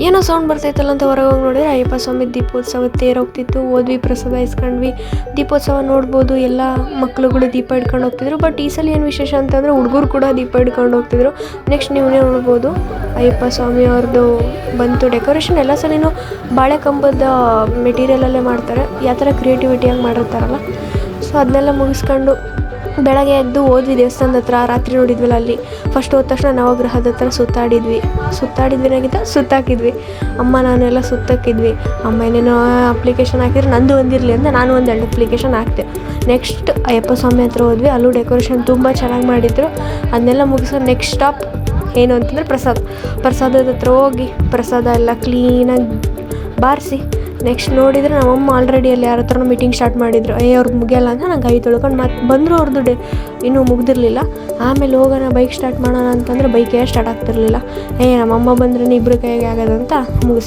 ಏನೋ ಸೌಂಡ್ ಬರ್ತೈತಲ್ಲ ಅಂತ ಹೊರಗೆ ಹೋಗಿ ನೋಡಿದ್ರೆ ಅಯ್ಯಪ್ಪ ಸ್ವಾಮಿ ದೀಪೋತ್ಸವ ತೇರು ಹೋಗ್ತಿತ್ತು. ಹೋದ್ವಿ, ಪ್ರಸಾದ ಇಸ್ಕೊಂಡ್ವಿ. ದೀಪೋತ್ಸವ ನೋಡ್ಬೋದು, ಎಲ್ಲ ಮಕ್ಳುಗಳು ದೀಪ ಹಿಡ್ಕೊಂಡು ಹೋಗ್ತಿದ್ರು. ಬಟ್ ಈ ಸಲ ಏನು ವಿಶೇಷ ಅಂತಂದರೆ ಹುಡುಗರು ಕೂಡ ದೀಪ ಹಿಡ್ಕೊಂಡು ಹೋಗ್ತಿದ್ರು. ನೆಕ್ಸ್ಟ್ ನೀವೇ ನೋಡ್ಬೋದು ಅಯ್ಯಪ್ಪ ಸ್ವಾಮಿ ಅವ್ರದ್ದು ಬಂತು ಡೆಕೋರೇಷನ್. ಎಲ್ಲ ಸಲಿನೂ ಬಾಳೆ ಕಂಬದ ಮೆಟೀರಿಯಲಲ್ಲೇ ಮಾಡ್ತಾರೆ, ಯಾವ ಥರ ಕ್ರಿಯೇಟಿವಿಟಿಯಾಗಿ ಮಾಡಿರ್ತಾರಲ್ಲ. ಸೊ ಅದನ್ನೆಲ್ಲ ಮುಗಿಸ್ಕೊಂಡು ಬೆಳಗ್ಗೆ ಎದ್ದು ಹೋದ್ವಿ ದೇವಸ್ಥಾನದ ಹತ್ರ. ರಾತ್ರಿ ನೋಡಿದ್ವಲ್ಲ ಅಲ್ಲಿ ಫಸ್ಟ್ ಹೋದ ತಕ್ಷಣ ನವಗ್ರಹದ ಹತ್ರ ಸುತ್ತಾಡಿದ್ವಿನಾಗಿದ್ದ ಸುತ್ತಾಕಿದ್ವಿ. ಅಮ್ಮ ನಾನೆಲ್ಲ ಸುತ್ತಾಕಿದ್ವಿ. ಅಮ್ಮ ಏನೇನೋ ಅಪ್ಲಿಕೇಶನ್ ಹಾಕಿದ್ರೆ ನಂದು ಒಂದಿರಲಿ ಅಂತ ನಾನು ಒಂದು 2 ಅಪ್ಲಿಕೇಶನ್ ಹಾಕ್ತೆ. ನೆಕ್ಸ್ಟ್ ಅಯ್ಯಪ್ಪ ಸ್ವಾಮಿ ಹತ್ರ ಹೋದ್ವಿ. ಅಲ್ಲೂ ಡೆಕೋರೇಷನ್ ತುಂಬ ಚೆನ್ನಾಗಿ ಮಾಡಿದ್ರು. ಅದನ್ನೆಲ್ಲ ಮುಗಿಸ್ಕೊಂಡು ನೆಕ್ಸ್ಟ್ ಸ್ಟಾಪ್ ಏನು ಅಂತಂದರೆ ಪ್ರಸಾದದ ಹತ್ರ ಹೋಗಿ ಪ್ರಸಾದ ಎಲ್ಲ ಕ್ಲೀನಾಗಿ ಬಾರಿಸಿ ನೆಕ್ಸ್ಟ್ ನೋಡಿದರೆ ನಮ್ಮಮ್ಮ ಆಲ್ರೆಡಿ ಅಲ್ಲಿ ಯಾರ ಹತ್ರನೂ ಮೀಟಿಂಗ್ ಸ್ಟಾರ್ಟ್ ಮಾಡಿದ್ರು. ಅವ್ರಿಗೆ ಮುಗಿಯಲ್ಲ ಅಂತ ನಂಗೆ ಕೈ ತೊಳ್ಕೊಂಡು ಮತ್ತೆ ಬಂದರು. ಅವ್ರದ್ದು ಇನ್ನೂ ಮುಗ್ದಿರಲಿಲ್ಲ. ಆಮೇಲೆ ಹೋಗೋಣ ಬೈಕ್ ಸ್ಟಾರ್ಟ್ ಮಾಡೋಣ ಅಂತಂದರೆ ಬೈಕೇ ಸ್ಟಾರ್ಟ್ ಆಗ್ತಿರ್ಲಿಲ್ಲ. ನಮ್ಮಮ್ಮ ಬಂದ್ರೆ ಇಬ್ಬರು ಕೈಗೆ ಆಗೋದಂತ ಮುಗಿಸ್ತಾರೆ.